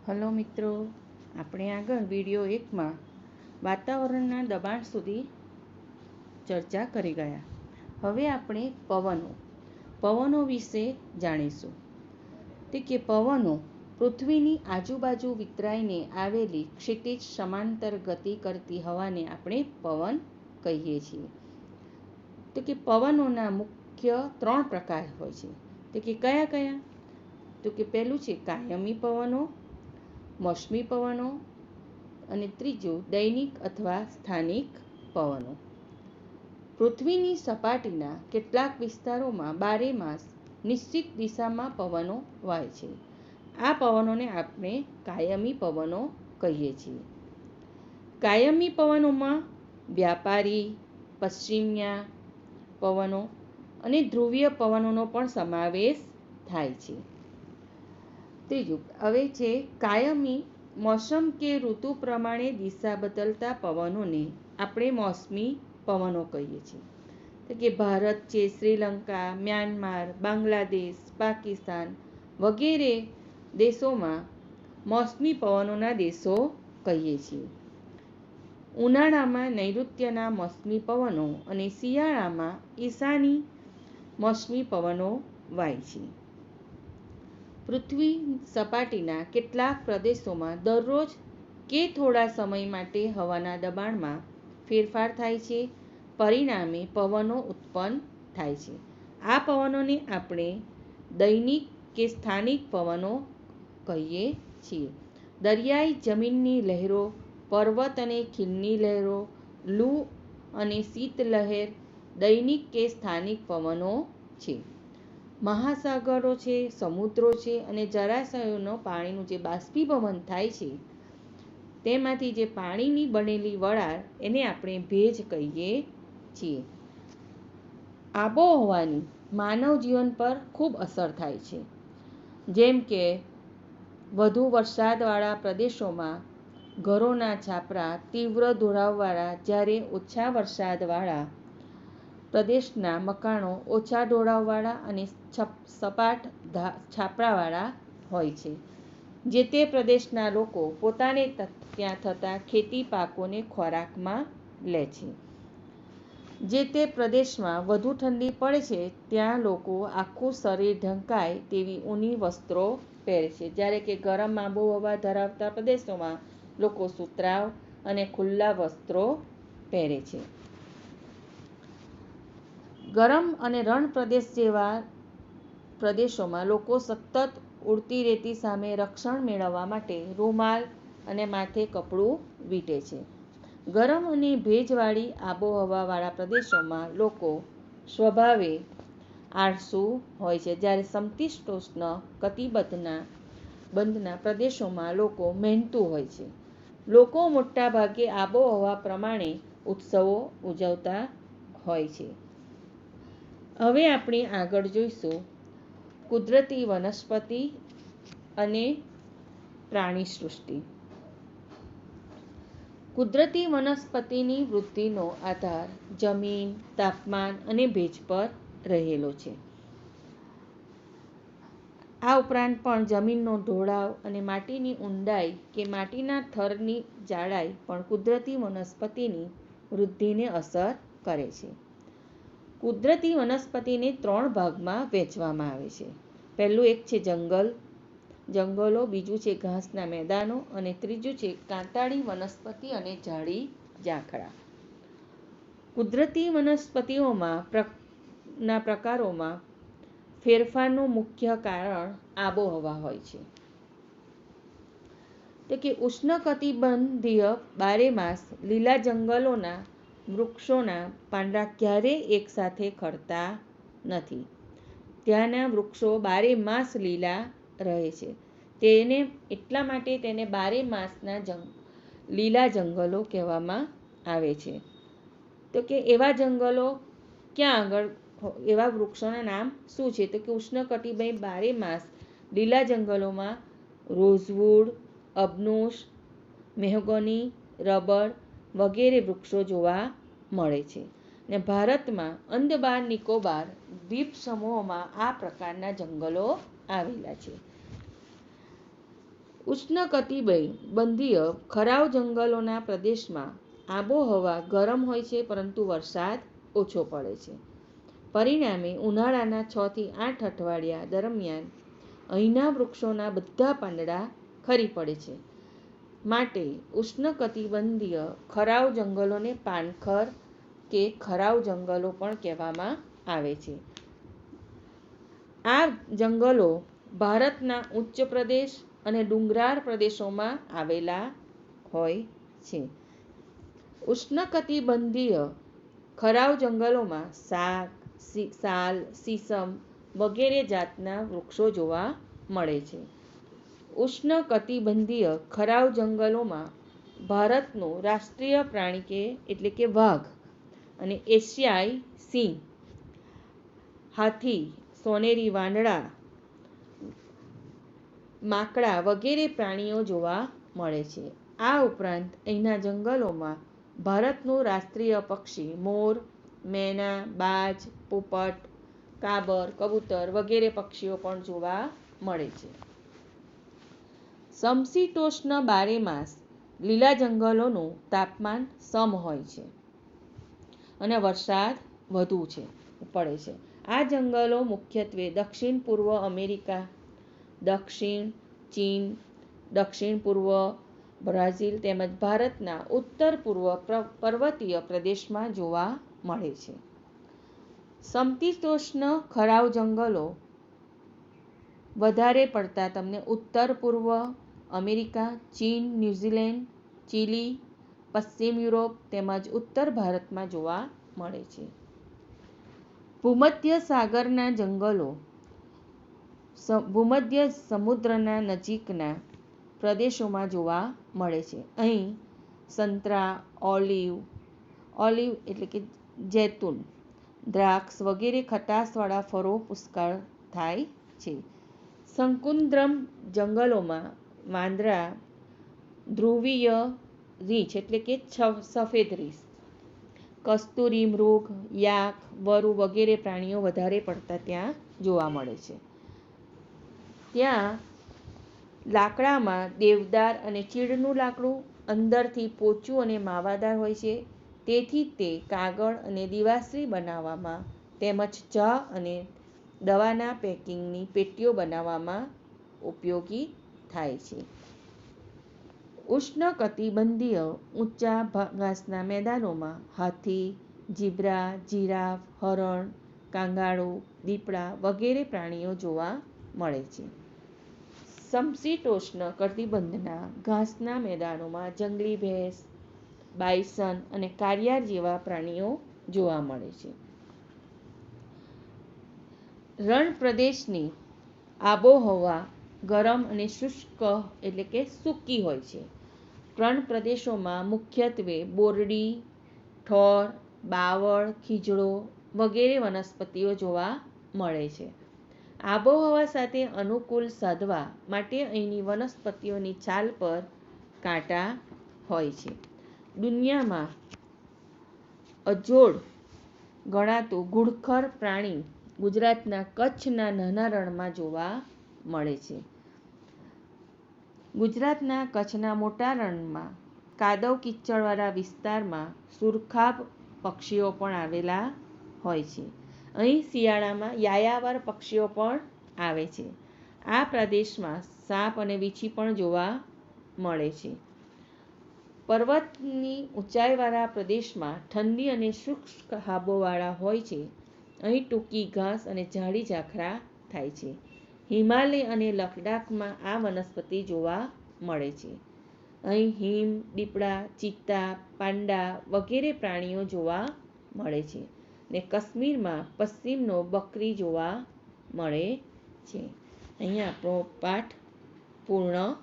Hello મિત્રો, આપણે આગળ વિડીયો 1માં વાતાવરણના દબાણ સુધી ચર્ચા કરી ગયા. હવે આપણે પવનો વિશે જાણીશું. કે પવનો પૃથ્વીની આજુબાજુ વિતરાઈને આવેલી ક્ષિતિજ સમાંતર ગતિ કરતી હવાને આપણે પવન કહીએ છીએ. કે પવનોના મુખ્ય 3 પ્રકાર હોય છે. કે કયા? કે પહેલું છે કાયમી પવનો, મોસમી પવનો અને ત્રીજું દૈનિક અથવા સ્થાનિક પવનો. પૃથ્વીની સપાટીના કેટલાક વિસ્તારોમાં 12 માસ નિશ્ચિત દિશામાં પવનો વાય છે. આ પવનોને આપણે કાયમી પવનો કહીએ છીએ. કાયમી પવનોમાં વ્યાપારી, પશ્ચિમિયા પવનો અને ધ્રુવીય પવનોનો પણ સમાવેશ થાય છે. ત્રીજું હવે છે કાયમી મોસમ કે ઋતુ પ્રમાણે દિશા બદલતા પવનોને આપણે મોસમી પવનો કહીએ છીએ. કે ભારત છે, શ્રીલંકા, મ્યાનમાર, બાંગ્લાદેશ, પાકિસ્તાન વગેરે દેશોમાં મોસમી પવનોના દેશો કહીએ છીએ. ઉનાળામાં નૈઋત્યના મોસમી પવનો અને શિયાળામાં ઈશાની મોસમી પવનો વાય છે. પૃથ્વી સપાટીના કેટલાક પ્રદેશોમાં દરરોજ કે થોડા સમય માટે હવાના દબાણમાં ફેરફાર થાય છે. પરિણામે પવનો ઉત્પન્ન થાય છે. આ પવનોને આપણે દૈનિક કે સ્થાનિક પવનો કહીએ છીએ. દરિયાઈ જમીનની લહેરો, પર્વત અને ખીણની લહેરો, લૂ અને શીતલહેર દૈનિક કે સ્થાનિક પવનો છે. મહાસાગરો છે, સમુદ્રો છે અને જળાશયોનું પાણીનું જે બાષ્પીભવન થાય છે તેમાંથી જે પાણીની બનેલી વરાળ એને આપણે ભેજ કહીએ છીએ. આબોહવાની માનવ જીવન પર ખૂબ અસર થાય છે. જેમ કે વધુ વરસાદવાળા પ્રદેશોમાં ઘરોના છાપરા તીવ્ર ઢોળાવવાળા, જ્યારે ઓછા વરસાદવાળા પ્રદેશના મકાનો ઓછા ઢોળાવવાળા અને સપાટ છાપરાવાળા હોય છે. જે તે પ્રદેશના લોકો પોતાને ત્યાં થતા ખેતી પાકોને ખોરાકમાં લે છે. જે તે પ્રદેશમાં વધુ ઠંડી પડે છે ત્યાં લોકો આખું શરીર ઢંકાય તેવી ઊની વસ્ત્રો પહેરે છે. જ્યારે કે ગરમ આબોહવા ધરાવતા પ્રદેશોમાં લોકો સુતરાઉ અને ખુલ્લા વસ્ત્રો પહેરે છે. ગરમ અને રણ પ્રદેશ જેવા પ્રદેશોમાં લોકો સતત ઉડતી રેતી સામે રક્ષણ મેળવવા માટે રૂમાલ અને માથે કપડું વીંટે છે. ગરમ અને ભેજવાળી આબોહવાવાળા પ્રદેશોમાં લોકો સ્વભાવે આળસુ હોય છે. જ્યારે સમશીતોષ્ણ કટિબંધના પ્રદેશોમાં લોકો મહેનતુ હોય છે. લોકો મોટાભાગે આબોહવા પ્રમાણે ઉત્સવો ઉજવતા હોય છે. હવે આપણે આગળ જોઈશું કુદરતી વનસ્પતિ અને પ્રાણીસૃષ્ટિ. કુદરતી વનસ્પતિની વૃદ્ધિનો આધાર જમીન, તાપમાન અને ભેજ પર રહેલો છે. આ ઉપરાંત પણ જમીનનો ઢોળાવ અને માટીની ઊંડાઈ કે માટીના થરની જાડાઈ પણ કુદરતી વનસ્પતિની વૃદ્ધિને અસર કરે છે. કુદરતી વનસ્પતિને 3 ભાગમાં વહેંચવામાં આવે છે. પહેલું એક છે જંગલો, બીજું છે ઘાસના મેદાનો અને ત્રીજું છે કાંટાળી વનસ્પતિ અને ઝાડી ઝાખરા. કુદરતી વનસ્પતિઓના પ્રકારોમાં ફેરફારનું મુખ્ય કારણ આબોહવા હોય છે. કે ઉષ્ણકટિબંધીય 12 માસ લીલા જંગલોના વૃક્ષોના પાંદડા ક્યારેય એકસાથે ખરતા નથી. ત્યાંના વૃક્ષો 12 માસ લીલા રહે છે. એટલા માટે તેને 12 માસના લીલા જંગલો કહેવામાં આવે છે. કે એવા જંગલો ક્યાં આગળ, એવા વૃક્ષોના નામ શું છે? કે ઉષ્ણકટિબંધીય 12 માસ લીલા જંગલોમાં રોઝવુડ, અબનુસ, મેહગની, રબર વગેરે વૃક્ષો જોવા મળે છે. ભારતમાં અંદમાન નિકોબાર દ્વીપસમૂહોમાં આ પ્રકારના જંગલો આવેલા છે. ઉષ્ણકટિબંધીય ખરાવ જંગલોના પ્રદેશમાં આબોહવા ગરમ હોય છે, પરંતુ વરસાદ ઓછો પડે છે. પરિણામે ઉનાળાના 6 થી 8 અઠવાડિયા દરમિયાન અહીંના વૃક્ષોના બધા પાંદડા ખરી પડે છે. માટે ઉષ્ણકટિબંધીય ખરાવ જંગલોને પાનખર કે ખરાવ જંગલો પણ કહેવામાં આવે છે. આ જંગલો ભારતના ઉચ્ચ પ્રદેશ અને ડુંગરાળ પ્રદેશોમાં આવેલા હોય છે. ઉષ્ણકટિબંધીય ખરાવ જંગલોમાં સાગ, સાલ, સીસમ વગેરે જાતના વૃક્ષો જોવા મળે છે. ઉષ્ણકટિબંધીય ખરાવ જંગલોમાં ભારતનું રાષ્ટ્રીય પ્રાણી એટલે કે વાઘ અને એશિયાઈ સિંહ, હાથી, સોનેરી વાંદરા, માકડા વગેરે પ્રાણીઓ જોવા મળે છે. આ ઉપરાંત અહીંના જંગલોમાં ભારતનું રાષ્ટ્રીય પક્ષી મોર, મેના, બાજ, પોપટ, કાબર, કબૂતર વગેરે પક્ષીઓ પણ જોવા મળે છે. સમશીતોષ્ણ બારેમાસ લીલા જંગલોનું તાપમાન સમ હોય છે અને વરસાદ વધુ પડે છે. આ જંગલો મુખ્યત્વે દક્ષિણ પૂર્વ અમેરિકા, દક્ષિણ ચીન, દક્ષિણ પૂર્વ બ્રાઝીલ તેમજ ભારતના ઉત્તર પૂર્વ પર્વતીય પ્રદેશમાં જોવા મળે છે. સમશીતોષ્ણ ખરાવ જંગલો વધારે પડતા તમને ઉત્તર પૂર્વ અમેરિકા, ચીન, ન્યુઝીલેન્ડ, ચીલી, પશ્ચિમ યુરોપ તેમજ ઉત્તર ભારતમાં જોવા મળે છે. ભૂમધ્ય સાગરના જંગલો ભૂમધ્ય સમુદ્રના નજીકના પ્રદેશોમાં જોવા મળે છે. અહીં સંતરા, ઓલિવ એટલે કે જૈતુન, દ્રાક્ષ વગેરે ખટાશવાળા ફળો પુષ્કળ થાય છે. શંકુદ્રમ જંગલોમાં વાંદરા, ધ્રુવીય રીંછ એટલે કે સફેદ રીંછ, કસ્તુરી મૃગ, યાક, વરુ વગેરે પ્રાણીઓ વધારે પડતા ત્યાં જોવા મળે છે. ત્યાં લાકડામાં દેવદાર અને ચીડનું લાકડું અંદરથી પોચું અને માવાદાર હોય છે. તેથી તે કાગળ અને દિવાસળી બનાવવામાં તેમજ ચા અને દવાના પેકિંગની પેટીઓ બનાવવામાં ઉપયોગી થાય છે. ઉષ્ણકટિબંધીય ઊંચા ઘાસના મેદાનોમાં હાથી, ઝીબ્રા, જીરાફ, હરણ, કાંગારૂ, દીપડા વગેરે પ્રાણીઓ જોવા મળે છે. સમશીતોષ્ણ કટિબંધના ઘાસના મેદાનોમાં જંગલી ભેંસ, બાયસન અને કારિયાર જેવા પ્રાણીઓ જોવા મળે છે. રણ પ્રદેશની આબોહવા ગરમ અને શુષ્ક એટલે કે સૂકી હોય છે. રણ પ્રદેશોમાં મુખ્યત્વે બોરડી, ઠોર, બાવળ, ખીજડો વગેરે વનસ્પતિઓ જોવા મળે છે. આબોહવા સાથે અનુકૂળ સાધવા માટે અહીંની વનસ્પતિઓની છાલ પર કાંટા હોય છે. દુનિયામાં અજોડ ગણાતું ઘુડખર પ્રાણી ગુજરાતના કચ્છના નાના રણમાં જોવા મળે છે. ગુજરાતના કચ્છના મોટા રણમાં કાદવ કીચડવાળા વિસ્તારમાં સુરખાબ પક્ષીઓ પણ આવેલા હોય છે. અહીં શિયાળામાં યાયાવર પક્ષીઓ પણ આવે છે. આ પ્રદેશમાં સાપ અને વીંછી પણ જોવા મળે છે. પર્વતની ઊંચાઈવાળા પ્રદેશમાં ઠંડી અને શુષ્ક આબોહવા હોય છે. અહીં ટૂંકી ઘાસ અને ઝાડી ઝાખરા થાય છે. હિમાલય અને લદ્દાખમાં આ વનસ્પતિ જોવા મળે છે. અહીં હિમ, દીપડા, ચિત્તા, પાંડા વગેરે પ્રાણીઓ જોવા મળે છે. ને કાશ્મીરમાં પશ્ચિમનો બકરી જોવા મળે છે. અહીંયા આપણો પાઠ પૂર્ણ